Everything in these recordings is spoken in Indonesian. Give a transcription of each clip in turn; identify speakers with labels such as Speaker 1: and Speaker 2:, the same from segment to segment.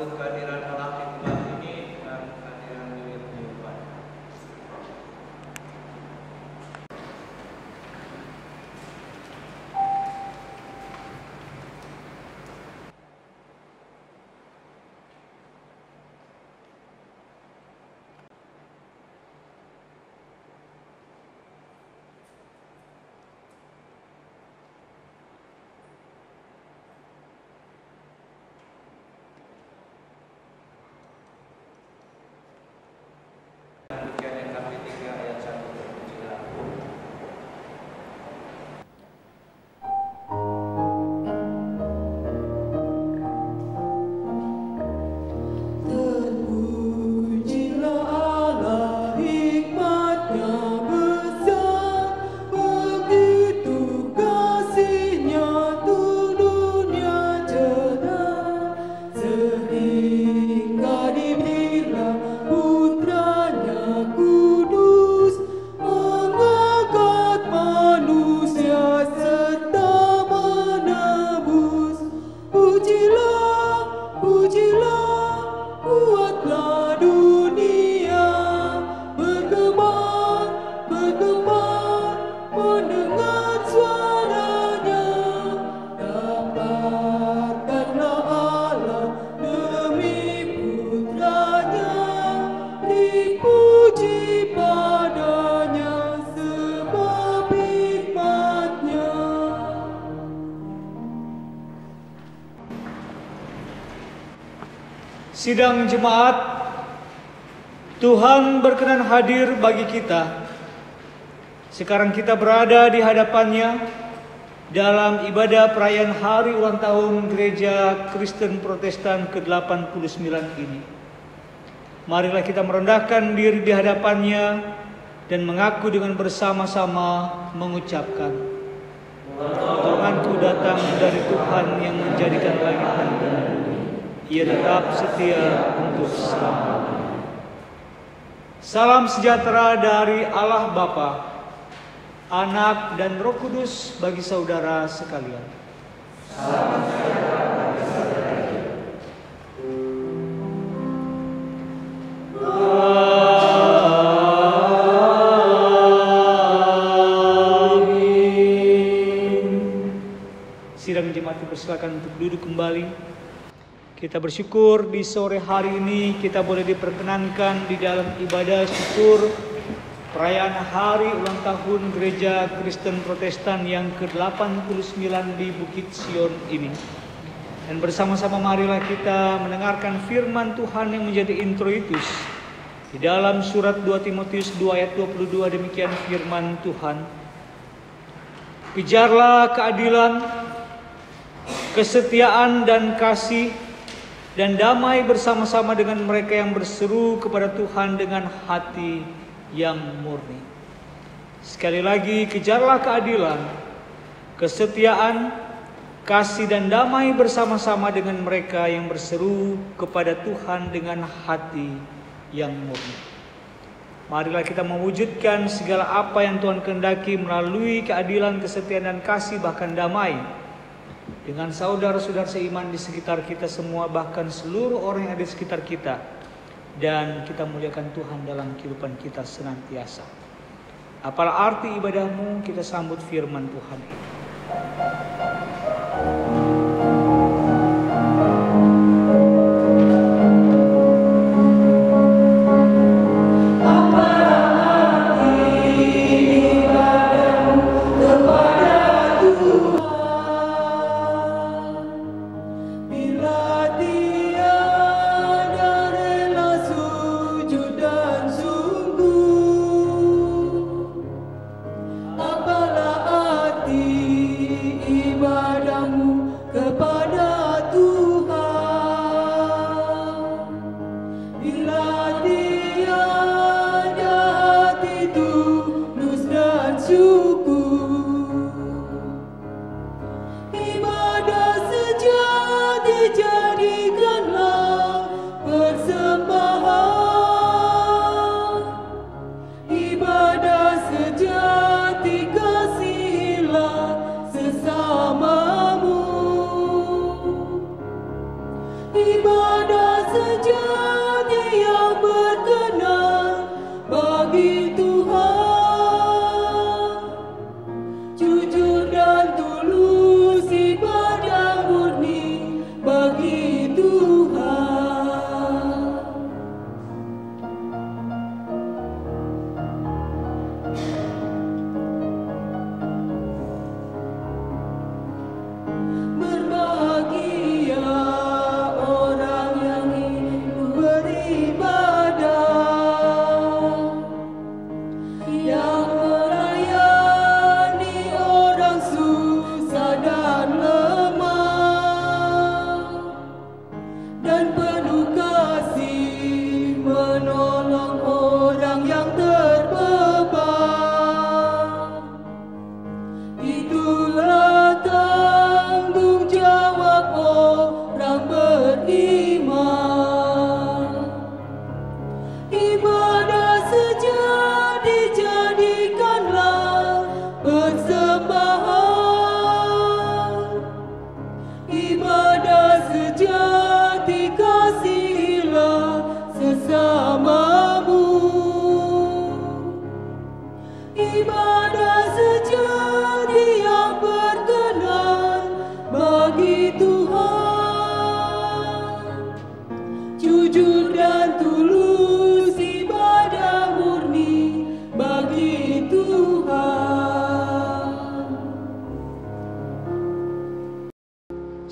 Speaker 1: menyambut kehadiran Allah di tempat ini dengan kehadiran bibir penyembahan. Pujian yang kami 3 ayat 1 terpujilah.
Speaker 2: Terpujilah Allah, hikmat-Nya besar, begitu kasih-Nya untuk dunia cerah, sehingga diberilah Putra-Nya kudus, mengangkat manusia serta menebus. Pujilah, pujilah, buatlah dunia bergembar, bergembar, mendengar suaranya. Dapatkanlah Allah demi Putra-Nya, dipuji padanya sebab hikmat-Nya.
Speaker 3: Sidang jemaat, Tuhan berkenan hadir bagi kita. Sekarang kita berada di hadapannya dalam ibadah perayaan hari ulang tahun Gereja Kristen Protestan ke-89 ini. Marilah kita merendahkan diri di hadapannya dan mengaku dengan bersama-sama mengucapkan, pertolonganku datang dari Tuhan yang menjadikan langit dan bumi. Ia tetap setia untuk selamanya. Salam sejahtera dari Allah Bapa, Anak dan Roh Kudus bagi saudara sekalian. Salam sejahtera bagi saudara. Amin. Sidang jemaat dipersilakan untuk duduk kembali. Kita bersyukur di sore hari ini kita boleh diperkenankan di dalam ibadah syukur perayaan hari ulang tahun Gereja Kristen Protestan yang ke-89 di Bukit Sion ini. Dan bersama-sama marilah kita mendengarkan firman Tuhan yang menjadi introitus. Di dalam surat 2 Timotius 2 ayat 22 demikian firman Tuhan. Kejarlah keadilan, kesetiaan dan kasih, dan damai bersama-sama dengan mereka yang berseru kepada Tuhan dengan hati yang murni. Sekali lagi, kejarlah keadilan, kesetiaan, kasih dan damai bersama-sama dengan mereka yang berseru kepada Tuhan dengan hati yang murni. Marilah kita mewujudkan segala apa yang Tuhan kehendaki melalui keadilan, kesetiaan dan kasih bahkan damai dengan saudara-saudara seiman di sekitar kita semua, bahkan seluruh orang yang ada di sekitar kita. Dan kita muliakan Tuhan dalam kehidupan kita senantiasa. Apalah arti ibadahmu, kita sambut firman Tuhan ini.
Speaker 2: Apalah arti ibadah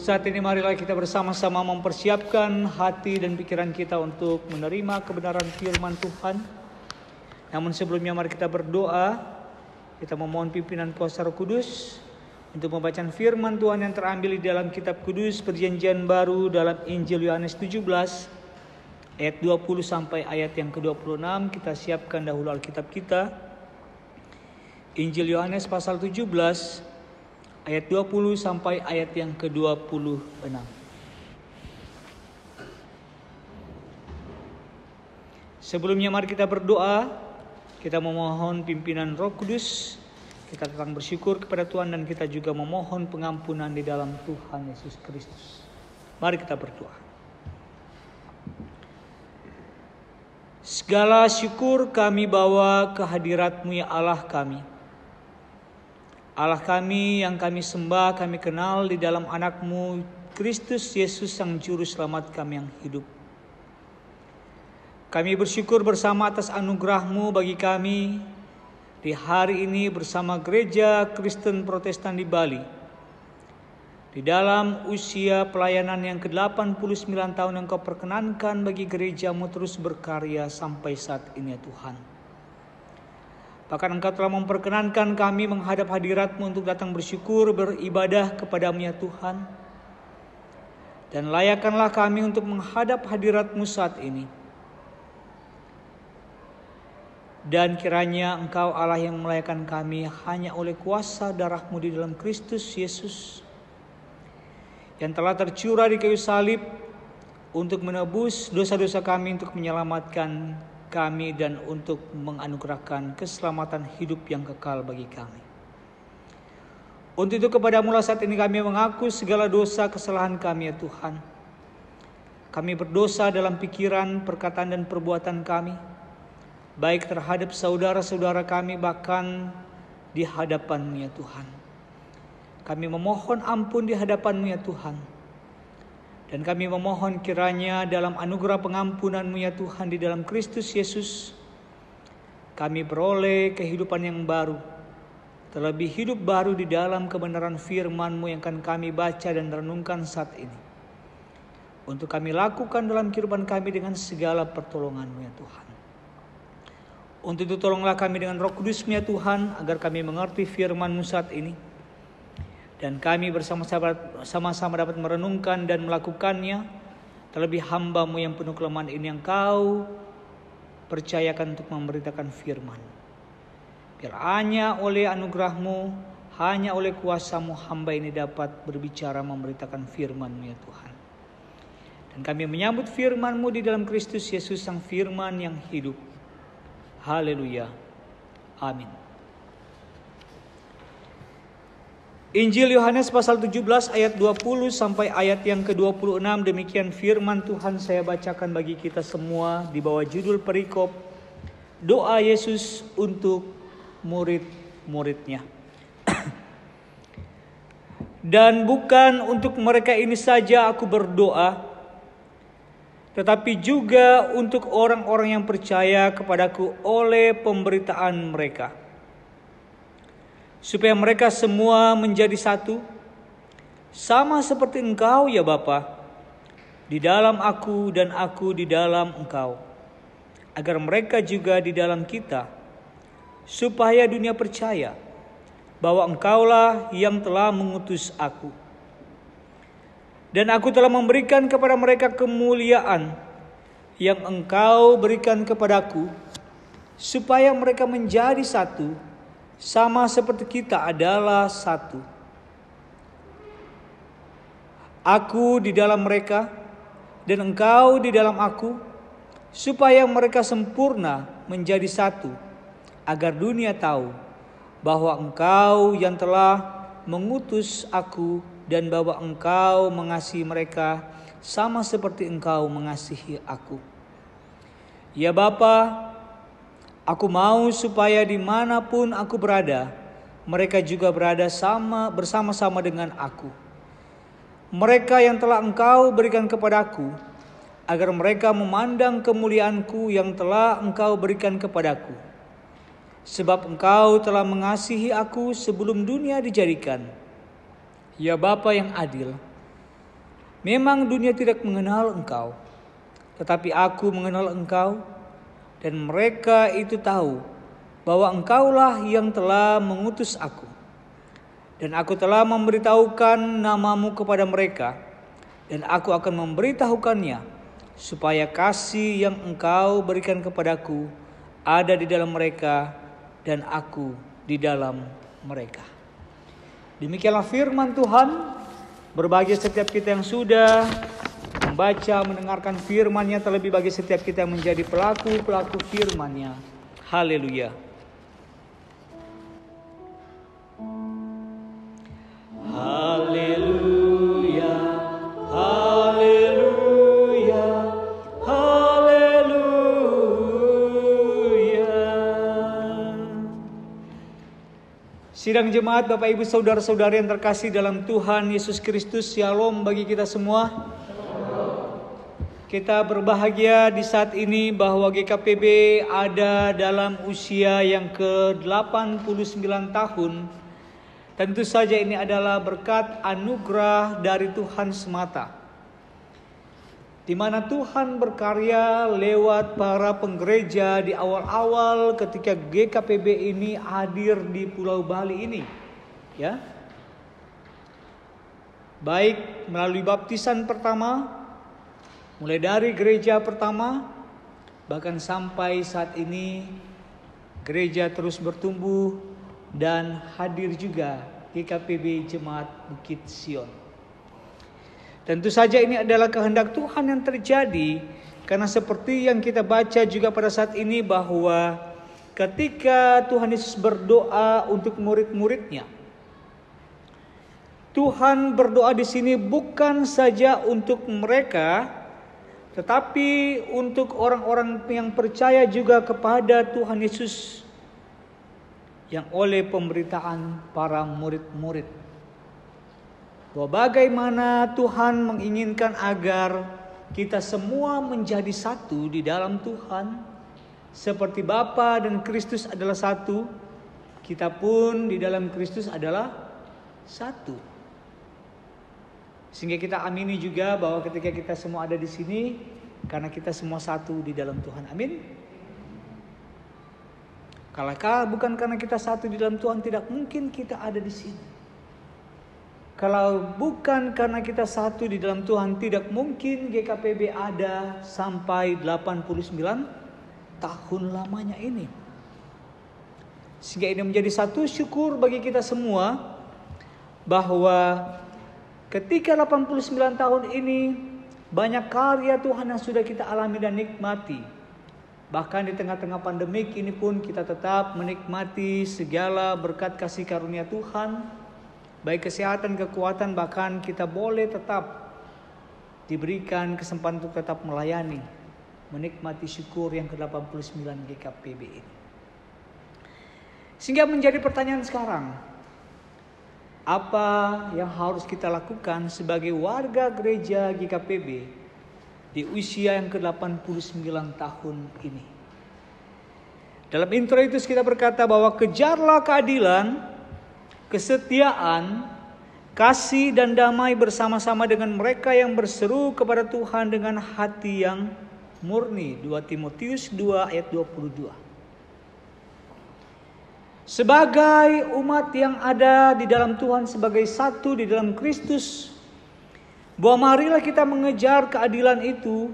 Speaker 3: Saat ini marilah kita bersama-sama mempersiapkan hati dan pikiran kita untuk menerima kebenaran firman Tuhan. Namun sebelumnya mari kita berdoa. Kita memohon pimpinan kuasa Roh Kudus untuk membacaan firman Tuhan yang terambil di dalam kitab kudus Perjanjian Baru dalam Injil Yohanes 17 ayat 20 sampai ayat yang ke-26. Kita siapkan dahulu Alkitab kita. Injil Yohanes pasal 17 ayat 20 sampai ayat yang ke-26. Sebelumnya mari kita berdoa. Kita memohon pimpinan Roh Kudus. Kita tetap bersyukur kepada Tuhan dan kita juga memohon pengampunan di dalam Tuhan Yesus Kristus. Mari kita berdoa. Segala syukur kami bawa ke hadirat-Mu ya Allah kami. Allah kami yang kami sembah, kami kenal di dalam anak-Mu, Kristus Yesus Sang Juru Selamat kami yang hidup. Kami bersyukur bersama atas anugerah-Mu bagi kami di hari ini bersama Gereja Kristen Protestan di Bali. Di dalam usia pelayanan yang ke-89 tahun yang Kau perkenankan bagi gereja-Mu terus berkarya sampai saat ini ya Tuhan. Bahkan Engkau telah memperkenankan kami menghadap hadirat-Mu untuk datang bersyukur, beribadah kepada-Mu ya Tuhan. Dan layakkanlah kami untuk menghadap hadirat-Mu saat ini. Dan kiranya Engkau Allah yang melayakkan kami hanya oleh kuasa darah-Mu di dalam Kristus Yesus. Yang telah tercurah di kayu salib untuk menebus dosa-dosa kami, untuk menyelamatkan kami dan untuk menganugerahkan keselamatan hidup yang kekal bagi kami. Untuk itu kepada-Mu saat ini kami mengaku segala dosa kesalahan kami ya Tuhan. Kami berdosa dalam pikiran, perkataan dan perbuatan kami, baik terhadap saudara-saudara kami bahkan di hadapan-Mu ya Tuhan. Kami memohon ampun di hadapan-Mu ya Tuhan. Dan kami memohon kiranya dalam anugerah pengampunan-Mu ya Tuhan di dalam Kristus Yesus, kami beroleh kehidupan yang baru, terlebih hidup baru di dalam kebenaran firman-Mu yang akan kami baca dan renungkan saat ini. Untuk kami lakukan dalam kehidupan kami dengan segala pertolongan-Mu ya Tuhan. Untuk itu tolonglah kami dengan Roh Kudus-Mu ya Tuhan, agar kami mengerti firman-Mu saat ini. Dan kami bersama-sama dapat merenungkan dan melakukannya. Terlebih hamba-Mu yang penuh kelemahan ini yang Kau percayakan untuk memberitakan firman. Biar hanya oleh anugerah-Mu, hanya oleh kuasa-Mu hamba ini dapat berbicara memberitakan firman-Mu ya Tuhan. Dan kami menyambut firman-Mu di dalam Kristus Yesus Sang Firman yang hidup. Haleluya. Amin. Injil Yohanes pasal 17 ayat 20 sampai ayat yang ke-26, demikian firman Tuhan saya bacakan bagi kita semua di bawah judul perikop doa Yesus untuk murid-muridnya. Dan bukan untuk mereka ini saja aku berdoa, tetapi juga untuk orang-orang yang percaya kepadaku oleh pemberitaan mereka, supaya mereka semua menjadi satu, sama seperti Engkau ya Bapa, di dalam aku dan aku di dalam Engkau, agar mereka juga di dalam kita, supaya dunia percaya bahwa Engkaulah yang telah mengutus aku. Dan aku telah memberikan kepada mereka kemuliaan yang Engkau berikan kepadaku, supaya mereka menjadi satu, sama seperti kita adalah satu. Aku di dalam mereka dan Engkau di dalam aku, supaya mereka sempurna menjadi satu, agar dunia tahu bahwa Engkau yang telah mengutus aku dan bahwa Engkau mengasihi mereka sama seperti Engkau mengasihi aku. Ya Bapa, aku mau supaya dimanapun aku berada, mereka juga berada bersama-sama dengan aku. Mereka yang telah Engkau berikan kepadaku, agar mereka memandang kemuliaan-Ku yang telah Engkau berikan kepadaku. Sebab Engkau telah mengasihi aku sebelum dunia dijadikan. Ya Bapa yang adil, Memang dunia tidak mengenal Engkau, tetapi Aku mengenal Engkau, dan mereka itu tahu bahwa Engkaulah yang telah mengutus Aku. Dan Aku telah memberitahukan nama-Mu kepada mereka, dan Aku akan memberitahukannya, supaya kasih yang Engkau berikan kepadaku ada di dalam mereka, dan Aku di dalam mereka. Demikianlah firman Tuhan. Berbahagia setiap kita yang sudah membaca, mendengarkan firman-Nya, terlebih bagi setiap kita yang menjadi pelaku-pelaku firman-Nya. Haleluya. Haleluya, haleluya, haleluya. Sidang jemaat, Bapak Ibu Saudara-saudari yang terkasih dalam Tuhan Yesus Kristus, Shalom bagi kita semua. Kita berbahagia di saat ini bahwa GKPB ada dalam usia yang ke-89 tahun. Tentu saja ini adalah berkat anugerah dari Tuhan semata, di mana Tuhan berkarya lewat para penggereja di awal-awal ketika GKPB ini hadir di Pulau Bali ini, ya. Baik melalui baptisan pertama, mulai dari gereja pertama, bahkan sampai saat ini gereja terus bertumbuh dan hadir juga GKPB Jemaat Bukit Sion. Tentu saja ini adalah kehendak Tuhan yang terjadi, karena seperti yang kita baca juga pada saat ini bahwa ketika Tuhan Yesus berdoa untuk murid-muridnya, Tuhan berdoa di sini bukan saja untuk mereka, tetapi untuk orang-orang yang percaya juga kepada Tuhan Yesus, yang oleh pemberitaan para murid-murid, bahwa bagaimana Tuhan menginginkan agar kita semua menjadi satu di dalam Tuhan, seperti Bapa dan Kristus adalah satu, kita pun di dalam Kristus adalah satu. Sehingga kita amini juga bahwa ketika kita semua ada di sini, karena kita semua satu di dalam Tuhan. Amin. Kalau bukan karena kita satu di dalam Tuhan, tidak mungkin kita ada di sini. Kalau bukan karena kita satu di dalam Tuhan, tidak mungkin GKPB ada sampai 89 tahun lamanya ini. Sehingga ini menjadi satu syukur bagi kita semua, bahwa ketika 89 tahun ini, banyak karya Tuhan yang sudah kita alami dan nikmati. Bahkan di tengah-tengah pandemik ini pun kita tetap menikmati segala berkat kasih karunia Tuhan, baik kesehatan, kekuatan, bahkan kita boleh tetap diberikan kesempatan untuk tetap melayani, menikmati syukur yang ke-89 GKPB ini. Sehingga menjadi pertanyaan sekarang, apa yang harus kita lakukan sebagai warga gereja GKPB di usia yang ke-89 tahun ini? Dalam intro itu kita berkata bahwa kejarlah keadilan, kesetiaan, kasih dan damai bersama-sama dengan mereka yang berseru kepada Tuhan dengan hati yang murni. 2 Timotius 2 ayat 22. Sebagai umat yang ada di dalam Tuhan, sebagai satu di dalam Kristus, bahwa marilah kita mengejar keadilan itu,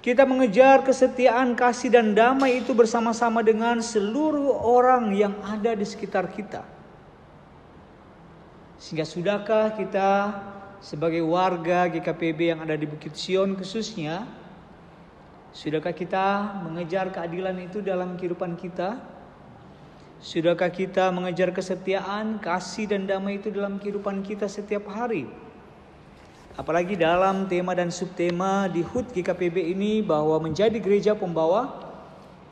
Speaker 3: kita mengejar kesetiaan, kasih dan damai itu bersama-sama dengan seluruh orang yang ada di sekitar kita. Sehingga sudahkah kita sebagai warga GKPB yang ada di Bukit Sion khususnya, sudahkah kita mengejar keadilan itu dalam kehidupan kita? Sudahkah kita mengejar kesetiaan, kasih dan damai itu dalam kehidupan kita setiap hari? Apalagi dalam tema dan subtema di HUT GKPB ini, bahwa menjadi gereja pembawa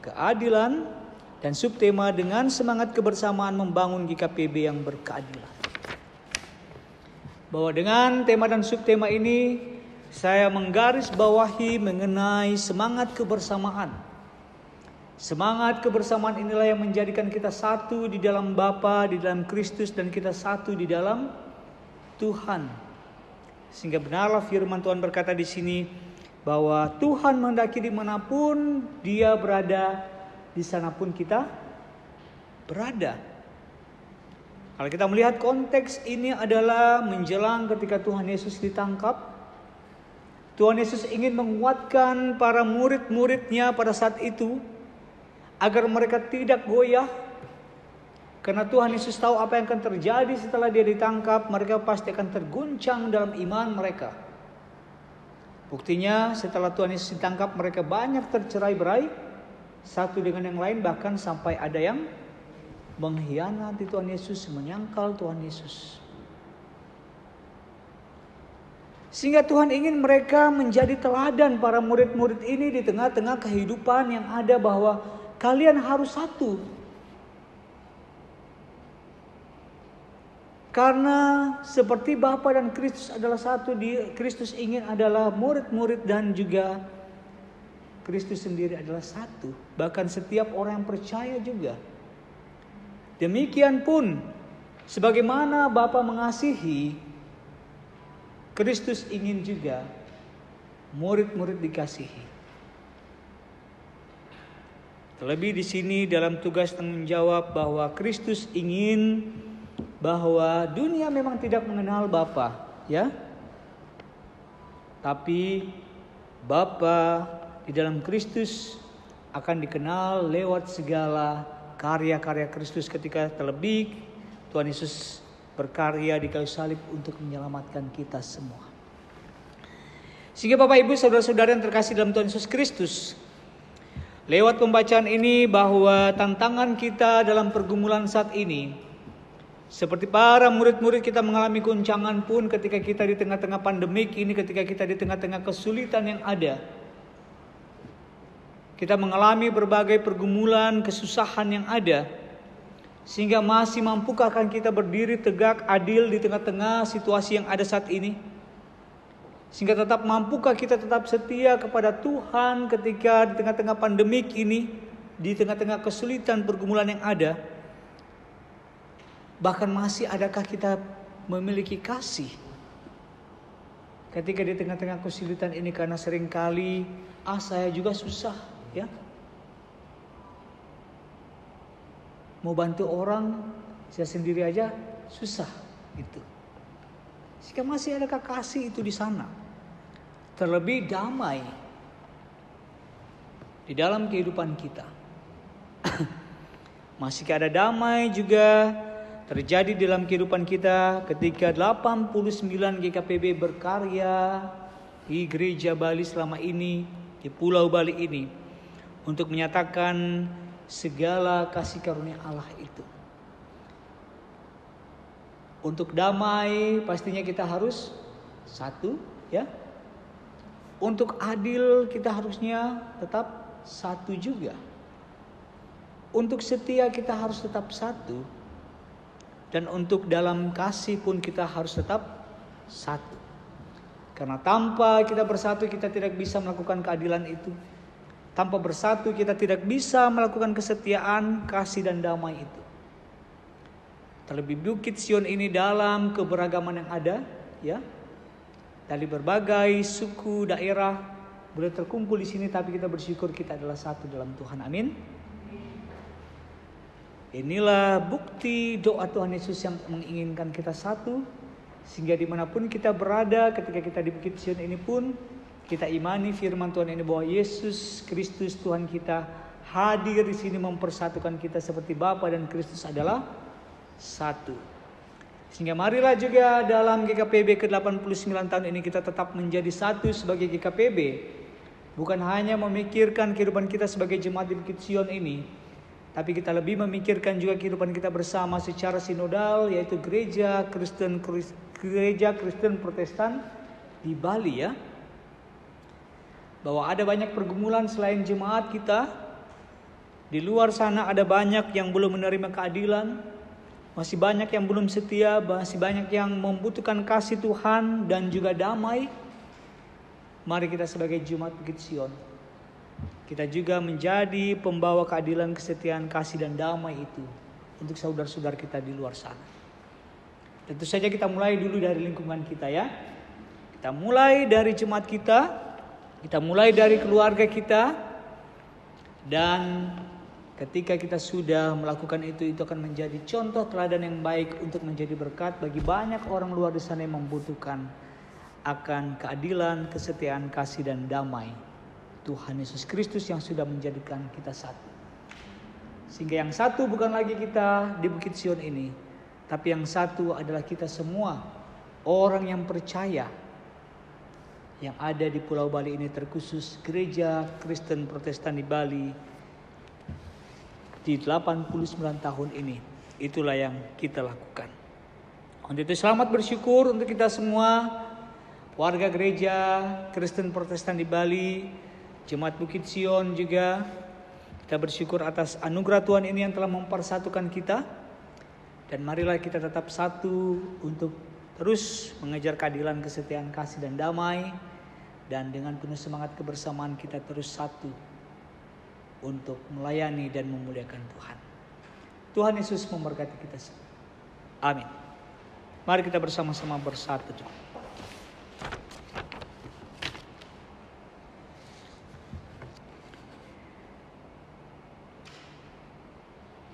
Speaker 3: keadilan, dan subtema dengan semangat kebersamaan membangun GKPB yang berkeadilan. Bahwa dengan tema dan subtema ini, saya menggarisbawahi mengenai semangat kebersamaan. Semangat kebersamaan inilah yang menjadikan kita satu di dalam Bapa, di dalam Kristus, dan kita satu di dalam Tuhan. Sehingga benarlah firman Tuhan berkata di sini bahwa Tuhan menghendaki dimanapun Dia berada, di sana pun kita berada. Kalau kita melihat konteks ini adalah menjelang ketika Tuhan Yesus ditangkap, Tuhan Yesus ingin menguatkan para murid-muridnya pada saat itu agar mereka tidak goyah. Karena Tuhan Yesus tahu apa yang akan terjadi setelah Dia ditangkap, mereka pasti akan terguncang dalam iman mereka. Buktinya setelah Tuhan Yesus ditangkap, mereka banyak tercerai-berai satu dengan yang lain, bahkan sampai ada yang mengkhianati Tuhan Yesus, menyangkal Tuhan Yesus. Sehingga Tuhan ingin mereka menjadi teladan para murid-murid ini di tengah-tengah kehidupan yang ada, bahwa kalian harus satu. Karena seperti Bapa dan Kristus adalah satu, Kristus ingin adalah murid-murid dan juga Kristus sendiri adalah satu. Bahkan setiap orang yang percaya juga. Demikian pun sebagaimana Bapa mengasihi, Kristus ingin juga murid-murid dikasihi. Terlebih di sini dalam tugas tanggung jawab bahwa Kristus ingin bahwa dunia memang tidak mengenal Bapa, ya. Tapi Bapa di dalam Kristus akan dikenal lewat segala karya-karya Kristus, ketika terlebih Tuhan Yesus berkarya di kayu salib untuk menyelamatkan kita semua. Sehingga Bapak Ibu saudara-saudara yang terkasih dalam Tuhan Yesus Kristus, lewat pembacaan ini bahwa tantangan kita dalam pergumulan saat ini, seperti para murid-murid kita mengalami goncangan pun ketika kita di tengah-tengah pandemik ini, ketika kita di tengah-tengah kesulitan yang ada. Kita mengalami berbagai pergumulan, kesusahan yang ada. Sehingga masih mampukah kita berdiri tegak adil di tengah-tengah situasi yang ada saat ini? Sehingga tetap mampukah kita tetap setia kepada Tuhan ketika di tengah-tengah pandemik ini, di tengah-tengah kesulitan pergumulan yang ada? Bahkan masih adakah kita memiliki kasih ketika di tengah-tengah kesulitan ini? Karena seringkali saya juga susah, ya. Mau bantu orang, saya sendiri aja susah gitu. Jika masih adakah kasih itu di sana? Terlebih damai di dalam kehidupan kita. Masihkah ada damai juga terjadi dalam kehidupan kita ketika 89 GKPB berkarya di gereja Bali selama ini, di Pulau Bali ini, untuk menyatakan segala kasih karunia Allah itu. Untuk damai pastinya kita harus satu, ya. Untuk adil kita harusnya tetap satu juga. Untuk setia kita harus tetap satu. Dan untuk dalam kasih pun kita harus tetap satu. Karena tanpa kita bersatu kita tidak bisa melakukan keadilan itu. Tanpa bersatu kita tidak bisa melakukan kesetiaan, kasih dan damai itu. Terlebih Bukit Sion ini dalam keberagaman yang ada, ya. Dari berbagai suku, daerah boleh terkumpul di sini, tapi kita bersyukur kita adalah satu dalam Tuhan. Amin. Inilah bukti doa Tuhan Yesus yang menginginkan kita satu, sehingga dimanapun kita berada ketika kita di Bukit Sion ini pun kita imani firman Tuhan ini bahwa Yesus Kristus Tuhan kita hadir di sini mempersatukan kita seperti Bapa dan Kristus adalah satu. Sehingga marilah juga dalam GKPB ke-89 tahun ini kita tetap menjadi satu sebagai GKPB. Bukan hanya memikirkan kehidupan kita sebagai jemaat di Bukit Sion ini, tapi kita lebih memikirkan juga kehidupan kita bersama secara sinodal, yaitu gereja Kristen Protestan di Bali, ya. Bahwa ada banyak pergumulan selain jemaat kita. Di luar sana ada banyak yang belum menerima keadilan, masih banyak yang belum setia, masih banyak yang membutuhkan kasih Tuhan dan juga damai. Mari kita sebagai jemaat Bukit Sion, kita juga menjadi pembawa keadilan, kesetiaan, kasih dan damai itu untuk saudara-saudara kita di luar sana. Tentu saja kita mulai dulu dari lingkungan kita, ya. Kita mulai dari jemaat kita mulai dari keluarga kita, dan ketika kita sudah melakukan itu akan menjadi contoh teladan yang baik untuk menjadi berkat bagi banyak orang luar di sana yang membutuhkan akan keadilan, kesetiaan, kasih, dan damai Tuhan Yesus Kristus yang sudah menjadikan kita satu. Sehingga yang satu bukan lagi kita di Bukit Sion ini, tapi yang satu adalah kita semua orang yang percaya yang ada di Pulau Bali ini, terkhusus Gereja Kristen Protestan di Bali di 89 tahun ini. Itulah yang kita lakukan. Untuk itu selamat bersyukur untuk kita semua, warga Gereja Kristen Protestan di Bali, Jemaat Bukit Sion juga. Kita bersyukur atas anugerah Tuhan ini yang telah mempersatukan kita. Dan marilah kita tetap satu untuk terus mengejar keadilan, kesetiaan, kasih, dan damai. Dan dengan penuh semangat kebersamaan kita terus satu untuk melayani dan memuliakan Tuhan. Tuhan Yesus memberkati kita semua. Amin. Mari kita bersama-sama bersatu.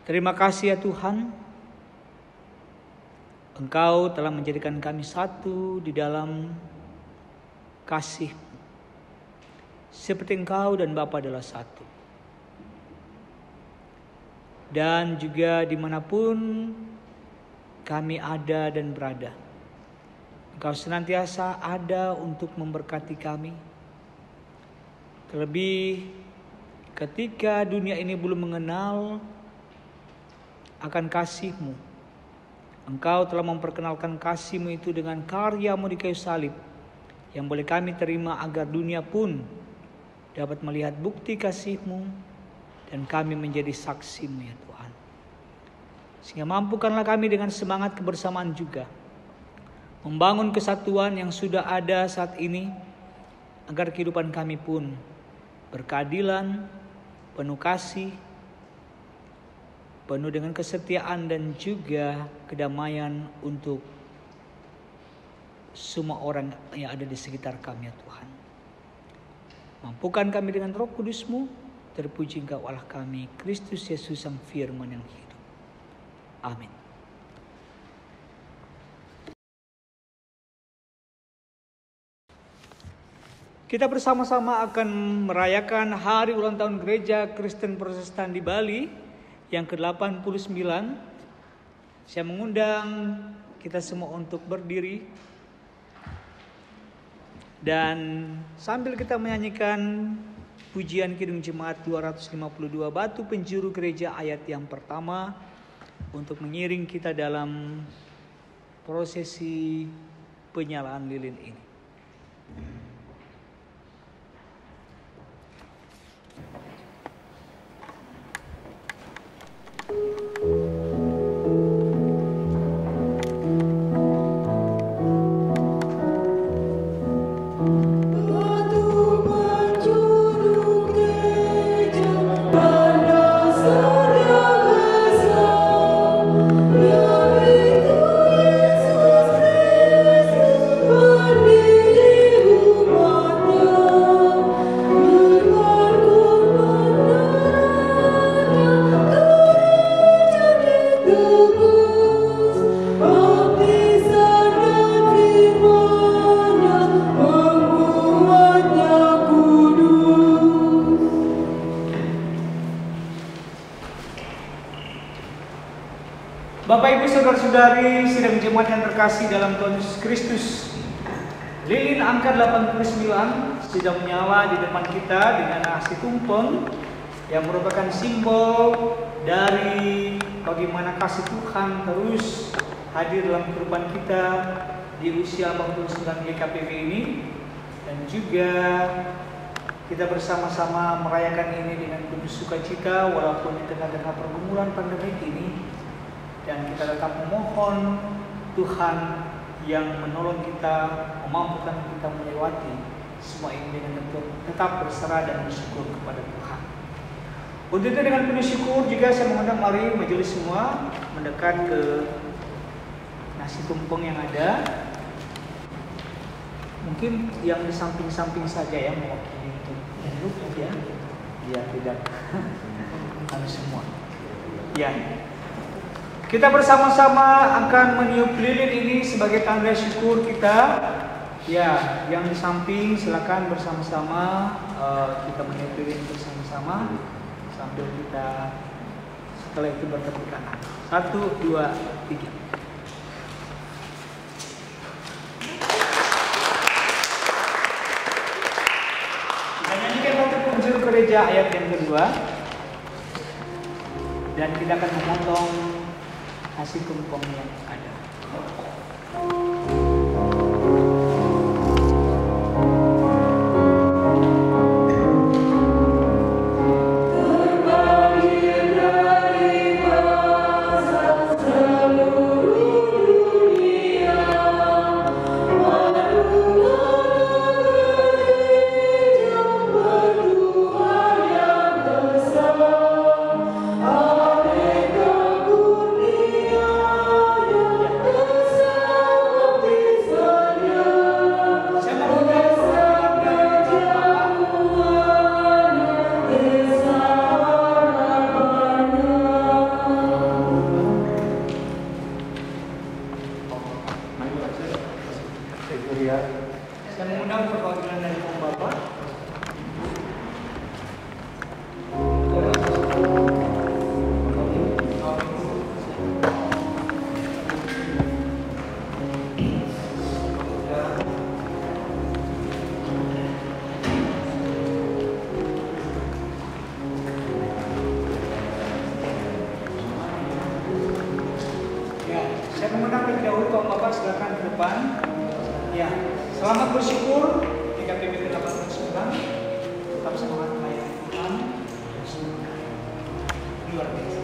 Speaker 3: Terima kasih ya Tuhan, Engkau telah menjadikan kami satu di dalam kasih, seperti Engkau dan Bapa adalah satu. Dan juga dimanapun kami ada dan berada, Engkau senantiasa ada untuk memberkati kami. Terlebih ketika dunia ini belum mengenal akan kasih-Mu, Engkau telah memperkenalkan kasih-Mu itu dengan karya-Mu di kayu salib, yang boleh kami terima agar dunia pun dapat melihat bukti kasih-Mu dan kami menjadi saksi-Mu ya Tuhan. Sehingga mampukanlah kami dengan semangat kebersamaan juga membangun kesatuan yang sudah ada saat ini, agar kehidupan kami pun berkeadilan, penuh kasih, penuh dengan kesetiaan dan juga kedamaian untuk semua orang yang ada di sekitar kami ya Tuhan. Mampukan kami dengan Roh Kudus-Mu. Terpuji Engkau Allah kami, Kristus Yesus Sang Firman yang hidup. Amin. Kita bersama-sama akan merayakan hari ulang tahun Gereja Kristen Protestan di Bali yang ke-89. Saya mengundang kita semua untuk berdiri. Dan sambil kita menyanyikan pujian Kidung Jemaat 252 Batu Penjuru Gereja ayat yang pertama, untuk mengiring kita dalam prosesi penyalaan lilin ini. Bapak Ibu Saudara-saudari sidang jemaat yang terkasih dalam Tuhan Yesus Kristus, lilin angka 89 sedang menyala di depan kita dengan nasi tumpeng yang merupakan simbol dari bagaimana kasih Tuhan terus hadir dalam kehidupan kita di usia 89 GKPB ini. Dan juga kita bersama-sama merayakan ini dengan penuh sukacita walaupun di tengah-tengah pergumulan pandemi ini. Dan kita tetap memohon Tuhan yang menolong kita, memampukan kita melewati semua ini dengan tetap berserah dan bersyukur kepada Tuhan. Untuk itu dengan penuh syukur juga saya mengundang mari majelis semua mendekat ke nasi tumpeng yang ada. Mungkin yang di samping-samping saja ya mewakili untuk duduk ya. Ya tidak harus semua. Ya. Kita bersama-sama akan meniup lilin ini sebagai tanda syukur kita. Ya, yang di samping silakan bersama-sama kita meniup lilin bersama-sama sambil kita setelah itu bertepuk tangan. 1, 2, 3. Kita nyanyikan untuk Unjil Gereja ayat yang kedua. Dan kita akan memotong hasil tumpeng yang ada. Saya mengundang perwakilan dari Bapak. Ya, saya mengundang terlebih dahulu Bapak silakan ke depan. Ya, selamat bersyukur TKPB 89. Tetap semangat melayani Tuhan. Luar biasa.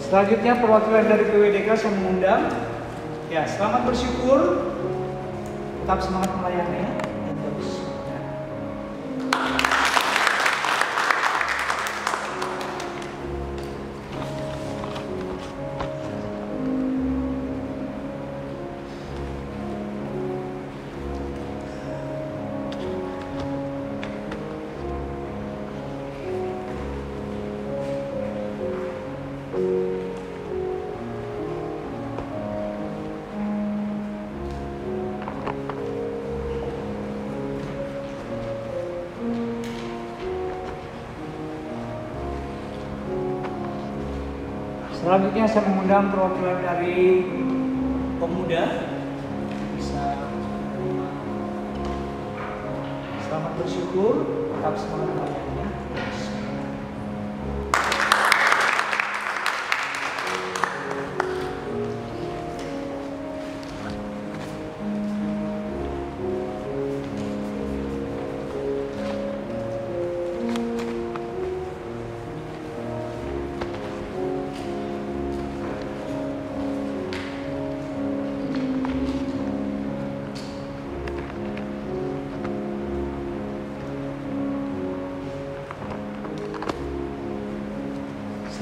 Speaker 3: Selanjutnya perwakilan dari PWDK saya mengundang. Ya, selamat bersyukur. Tetap semangat melayani ya. Terus. Selanjutnya saya mengundang perwakilan dari pemuda. Bisa selamat bersyukur, tetap semangat melayani.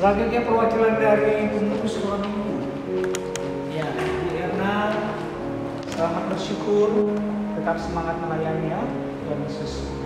Speaker 3: Selanjutnya perwakilan dari pembungkus ruang minggu. Ya, Bu Erna, selamat bersyukur, tetap semangat melayani ya, Tuhan Yesus.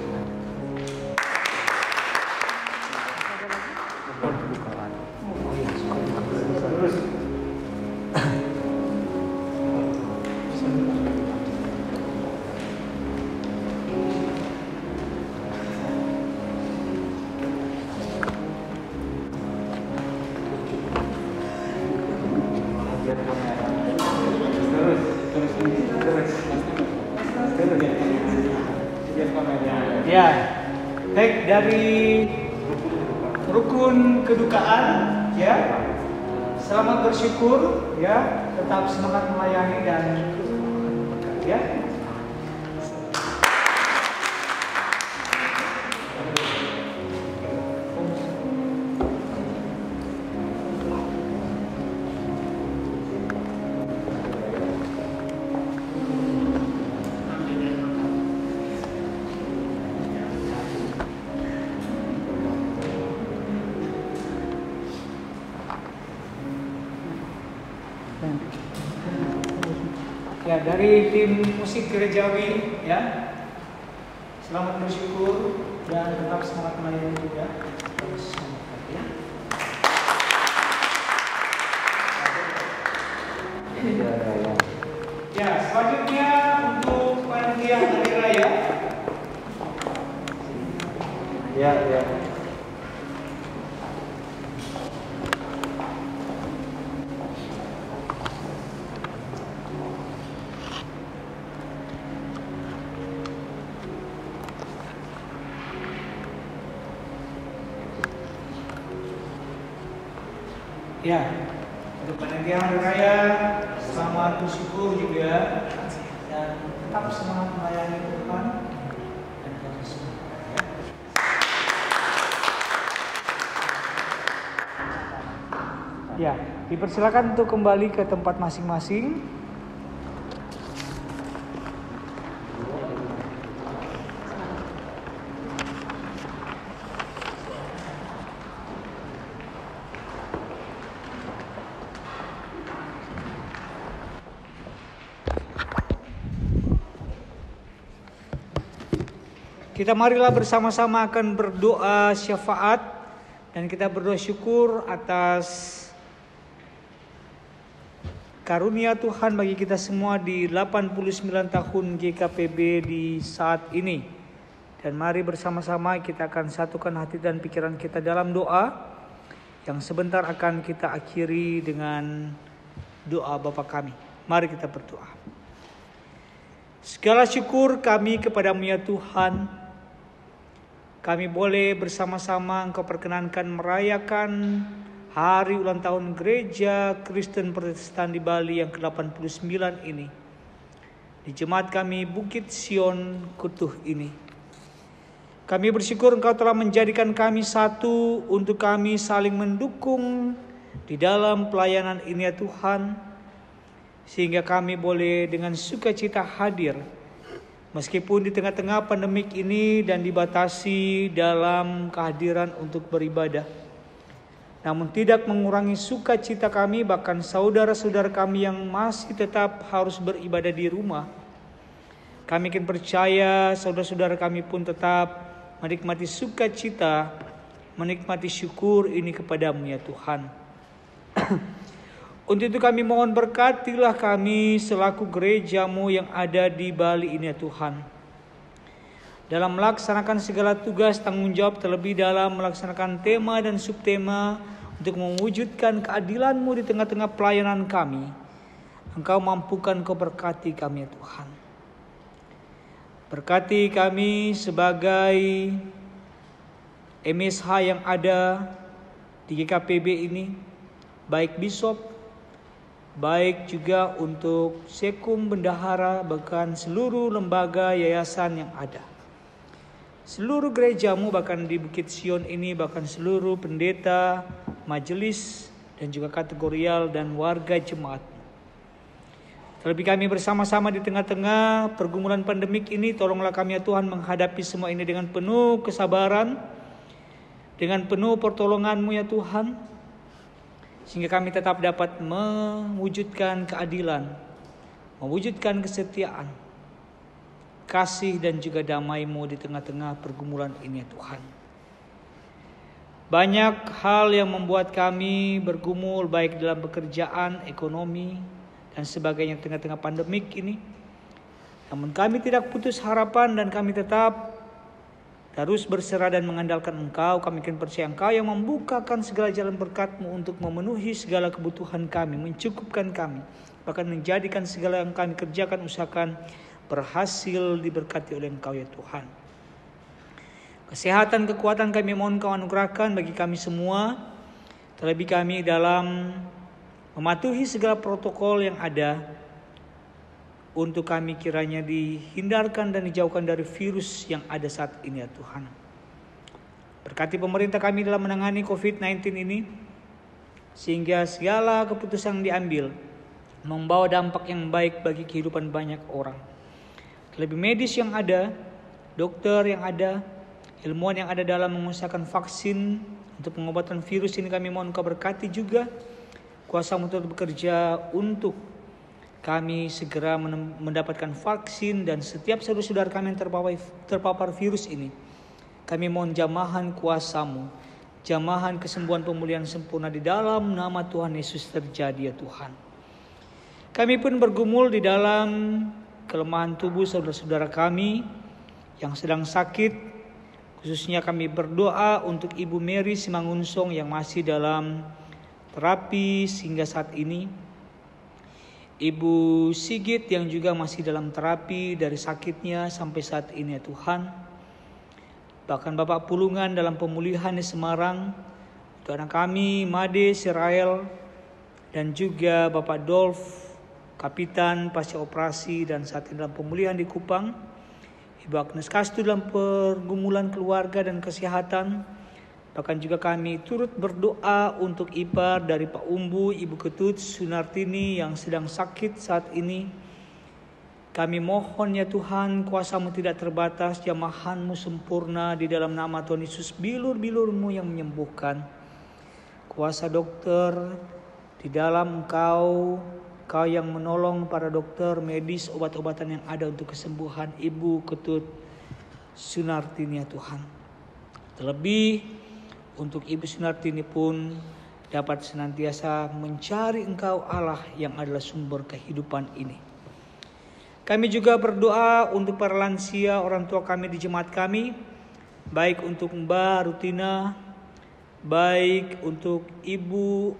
Speaker 3: Ya, baik dari rukun kedukaan ya. Selamat bersyukur ya, tetap semangat melayani dan berkat ya. Ya, dari tim musik gerejawi ya, selamat bersyukur dan tetap semangat melayani juga. Terus semangat ya. Ya, selanjutnya untuk panitia hari raya.
Speaker 1: Ya.
Speaker 3: Ya, untuk panitia hari raya selamat bersyukur juga dan tetap semangat melayani Tuhan dan terus semangat ya. Ya, dipersilakan untuk kembali ke tempat masing-masing. Kita marilah bersama-sama akan berdoa syafaat dan kita berdoa syukur atas karunia Tuhan bagi kita semua di 89 tahun GKPB di saat ini. Dan mari bersama-sama kita akan satukan hati dan pikiran kita dalam doa yang sebentar akan kita akhiri dengan doa Bapa kami. Mari kita berdoa. Segala syukur kami kepadamu ya Tuhan. Kami boleh bersama-sama Engkau perkenankan merayakan hari ulang tahun Gereja Kristen Protestan di Bali yang ke-89 ini. Di jemaat kami Bukit Sion Kutuh ini. Kami bersyukur Engkau telah menjadikan kami satu untuk kami saling mendukung di dalam pelayanan ini ya Tuhan. Sehingga kami boleh dengan sukacita hadir meskipun di tengah-tengah pandemik ini dan dibatasi dalam kehadiran untuk beribadah. Namun tidak mengurangi sukacita kami, bahkan saudara-saudara kami yang masih tetap harus beribadah di rumah. Kami akan percaya saudara-saudara kami pun tetap menikmati sukacita, menikmati syukur ini kepadamu ya Tuhan. Untuk itu kami mohon berkatilah kami selaku gerejamu yang ada di Bali ini ya Tuhan. Dalam melaksanakan segala tugas tanggung jawab terlebih dalam melaksanakan tema dan subtema untuk mewujudkan keadilan-Mu di tengah-tengah pelayanan kami. Engkau mampukan Kau berkati kami ya Tuhan. Berkati kami sebagai MSH yang ada di GKPB ini, baik Bishop, baik juga untuk sekum, bendahara, bahkan seluruh lembaga yayasan yang ada. Seluruh gerejamu bahkan di Bukit Sion ini, bahkan seluruh pendeta, majelis, dan juga kategorial dan warga jemaat. Terlebih kami bersama-sama di tengah-tengah pergumulan pandemik ini, tolonglah kami ya Tuhan menghadapi semua ini dengan penuh kesabaran, dengan penuh pertolongan-Mu ya Tuhan. Sehingga kami tetap dapat mewujudkan keadilan, mewujudkan kesetiaan, kasih dan juga damai-Mu di tengah-tengah pergumulan ini ya Tuhan. Banyak hal yang membuat kami bergumul baik dalam pekerjaan, ekonomi, dan sebagainya di tengah-tengah pandemik ini. Namun kami tidak putus harapan dan kami tetap terus berserah dan mengandalkan Engkau. Kami akan percaya Engkau yang membukakan segala jalan berkat-Mu untuk memenuhi segala kebutuhan kami, mencukupkan kami, bahkan menjadikan segala yang kami kerjakan, usahakan berhasil diberkati oleh Engkau ya Tuhan. Kesehatan, kekuatan kami mohon Kau anugerahkan bagi kami semua, terlebih kami dalam mematuhi segala protokol yang ada untuk kami kiranya dihindarkan dan dijauhkan dari virus yang ada saat ini ya Tuhan. Berkati pemerintah kami dalam menangani COVID-19 ini, sehingga segala keputusan yang diambil membawa dampak yang baik bagi kehidupan banyak orang. Lebih medis yang ada, dokter yang ada, ilmuwan yang ada dalam mengusahakan vaksin untuk pengobatan virus ini, kami mohon Kau berkati juga kuasa-Mu untuk bekerja untuk kami segera mendapatkan vaksin, dan setiap saudara-saudara kami yang terpapar virus ini, kami mohon jamahan kuasa-Mu, jamahan kesembuhan pemulihan sempurna di dalam nama Tuhan Yesus terjadi ya Tuhan. Kami pun bergumul di dalam kelemahan tubuh saudara-saudara kami yang sedang sakit. Khususnya kami berdoa untuk Ibu Mary Simangunsong yang masih dalam terapi sehingga saat ini. Ibu Sigit yang juga masih dalam terapi dari sakitnya sampai saat ini ya Tuhan. Bahkan Bapak Pulungan dalam pemulihan di Semarang. Untuk anak kami Made Sirael dan juga Bapak Dolf, Kapitan pasca operasi dan saat ini dalam pemulihan di Kupang. Ibu Agnes Kastu dalam pergumulan keluarga dan kesehatan. Bahkan juga kami turut berdoa untuk ipar dari Pak Umbu, Ibu Ketut Sunartini yang sedang sakit saat ini. Kami mohon ya Tuhan, kuasa-Mu tidak terbatas, jamahan-Mu sempurna di dalam nama Tuhan Yesus, bilur-bilur-Mu yang menyembuhkan. Kuasa dokter di dalam Engkau yang menolong para dokter medis, obat-obatan yang ada untuk kesembuhan Ibu Ketut Sunartini ya Tuhan. Terlebih untuk Ibu Sunartini pun dapat senantiasa mencari Engkau Allah yang adalah sumber kehidupan ini. Kami juga berdoa untuk para lansia, orang tua kami di jemaat kami, baik untuk Mbak Rutina, baik untuk Ibu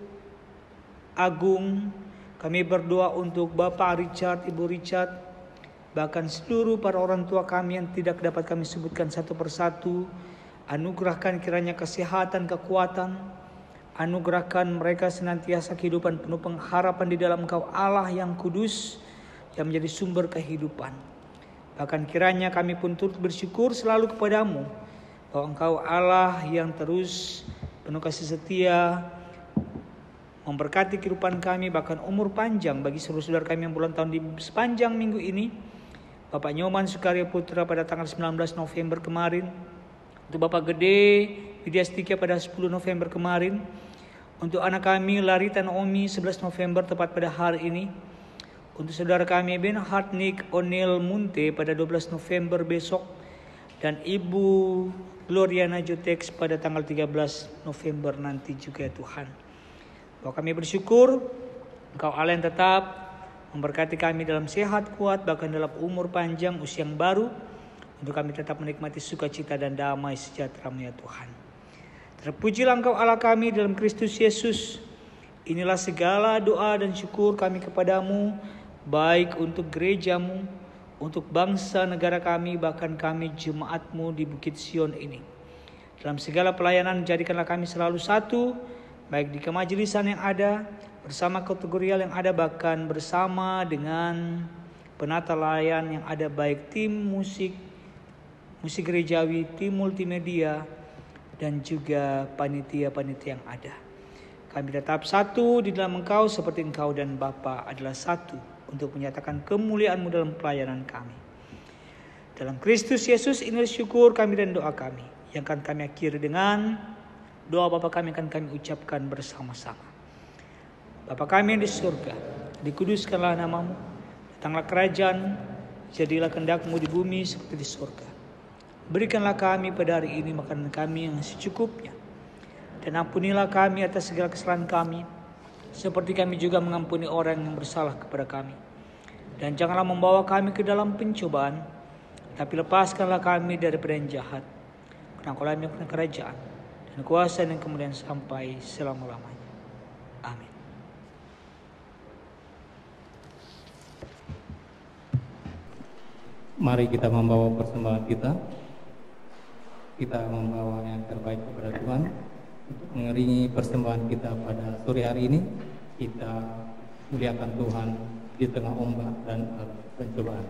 Speaker 3: Agung. Kami berdoa untuk Bapak Richard, Ibu Richard, bahkan seluruh para orang tua kami yang tidak dapat kami sebutkan satu persatu. Anugerahkan kiranya kesehatan, kekuatan. Anugerahkan mereka senantiasa kehidupan penuh pengharapan di dalam Engkau Allah yang kudus, yang menjadi sumber kehidupan. Bahkan kiranya kami pun turut bersyukur selalu kepadamu, bahwa Engkau Allah yang terus penuh kasih setia, memberkati kehidupan kami, bahkan umur panjang bagi saudara-saudara kami yang berulang tahun di sepanjang minggu ini. Bapak Nyoman Sukarya Putra pada tanggal 19 November kemarin. Untuk Bapak Gede Widya Setika pada 10 November kemarin. Untuk anak kami Larita Naomi 11 November tepat pada hari ini. Untuk saudara kami Ben Hartnik O'Neil Munte pada 12 November besok. Dan Ibu Gloriana Jotex pada tanggal 13 November nanti juga ya Tuhan. Bahwa kami bersyukur Engkau Allah yang tetap memberkati kami dalam sehat kuat, bahkan dalam umur panjang, usia yang baru, untuk kami tetap menikmati sukacita dan damai sejahtera-Mu ya Tuhan. Terpujilah Engkau Allah kami dalam Kristus Yesus. Inilah segala doa dan syukur kami kepadamu, baik untuk gereja-Mu, untuk bangsa negara kami, bahkan kami jemaat-Mu di Bukit Sion ini. Dalam segala pelayanan jadikanlah kami selalu satu, baik di kemajelisan yang ada, bersama kategorial yang ada, bahkan bersama dengan penata layan yang ada, baik tim musik gerejawi, tim multimedia, dan juga panitia-panitia yang ada. Kami tetap satu di dalam Engkau seperti Engkau dan Bapa adalah satu untuk menyatakan kemuliaan-Mu dalam pelayanan kami. Dalam Kristus Yesus inilah syukur kami dan doa kami yang akan kami akhiri dengan doa Bapa kami akan kami ucapkan bersama-sama. Bapa kami yang di surga, dikuduskanlah nama-Mu, datanglah kerajaan, jadilah kehendak-Mu di bumi seperti di surga. Berikanlah kami pada hari ini makanan kami yang secukupnya, dan ampunilah kami atas segala kesalahan kami, seperti kami juga mengampuni orang yang bersalah kepada kami. Dan janganlah membawa kami ke dalam pencobaan, tapi lepaskanlah kami daripada yang jahat. Karena Engkau yang punya kerajaan dan kuasa dan kemuliaan sampai selama-lamanya. Amin.
Speaker 4: Mari kita membawa persembahan kita. Kita membawa yang terbaik kepada Tuhan untuk mengiringi persembahan kita pada sore hari ini. kita muliakan Tuhan di tengah ombak dan pencobaan.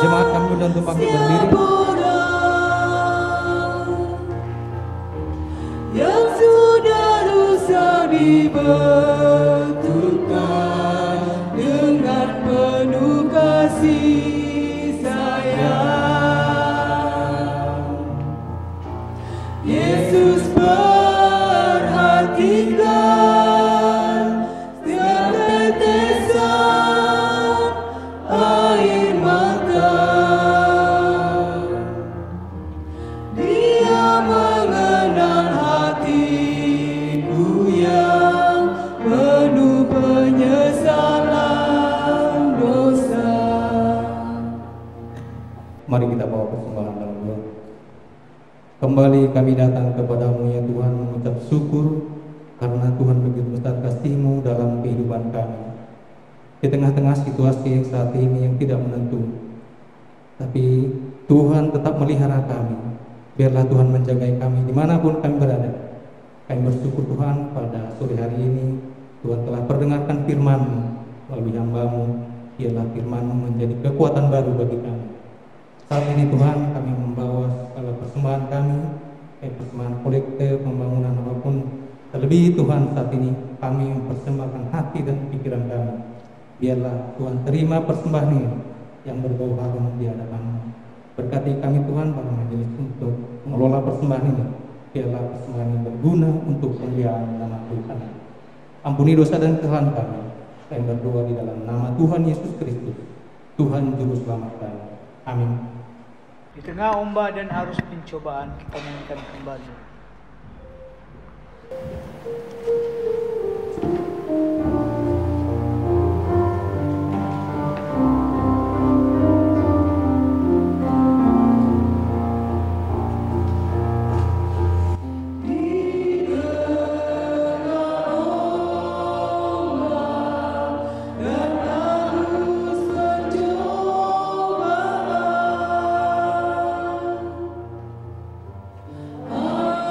Speaker 4: Jemaat kami undang untuk bangkit berdiri.
Speaker 2: Yang sudah rusak dibetulkan dengan penuh kasih sayang. Yesus perhatikan setiap tetesan air mata. Dia mengenal hatiku yang penuh penyesalan dosa.
Speaker 4: Mari kita bawa persembahan dalam doa. Kembali kami datang kepadamu ya Tuhan, mengucap syukur karena Tuhan begitu besar kasih-Mu dalam kehidupan kami. Di tengah-tengah situasi saat ini yang tidak menentu, tapi Tuhan tetap melihara kami. Biarlah Tuhan menjaga kami dimanapun kami berada. Kami bersyukur Tuhan pada sore hari ini Tuhan telah perdengarkan firman-Mu melalui hamba-Mu. Biarlah firman-Mu menjadi kekuatan baru bagi kami. Saat ini Tuhan kami membawa segala persembahan kami, persembahan kolektif, pembangunan apapun. Terlebih Tuhan saat ini kami mempersembahkan hati dan pikiran kami. Biarlah Tuhan terima persembahan ini yang berbau harum di hadapan-Mu. Berkati kami Tuhan pada majelis untuk mengelola persembahan ini. Biarlah persembahan ini berguna untuk kemuliaan nama Tuhan. Ampuni dosa dan kesalahan kami. Kami berdoa di dalam nama Tuhan Yesus Kristus, Tuhan Juru Selamat kami. Amin.
Speaker 3: Di tengah ombak dan arus pencobaan, kita nyanyikan kembali.
Speaker 2: Aku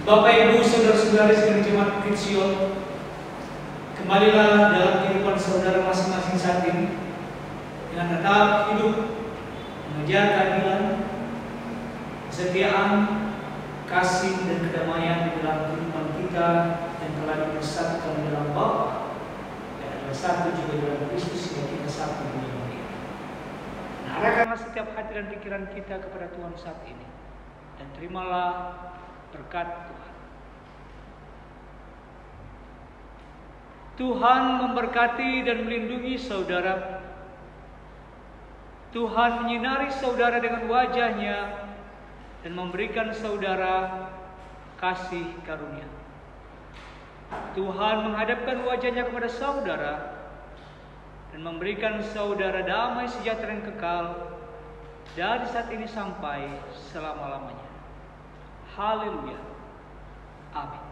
Speaker 3: Bapak Ibu, saudara-saudari sekalian jemaat Bukit Sion, kembalilah dalam kehidupan saudara masing-masing saat ini dengan tetap hidup mengejar keadilan, kesetiaan, kasih dan kedamaian di dalam kehidupan kita yang telah dipersatukan dalam Bapa dan adalah satu juga dalam Kristus yang kita satu di dalam Dia. Nah, arahkanlah setiap hati dan pikiran kita kepada Tuhan saat ini dan terimalah berkat Tuhan. Tuhan memberkati dan melindungi saudara. Tuhan menyinari saudara dengan wajah-Nya dan memberikan saudara kasih karunia. Tuhan menghadapkan wajah-Nya kepada saudara dan memberikan saudara damai sejahtera yang kekal dari saat ini sampai selama-lamanya. Haleluya. Amin.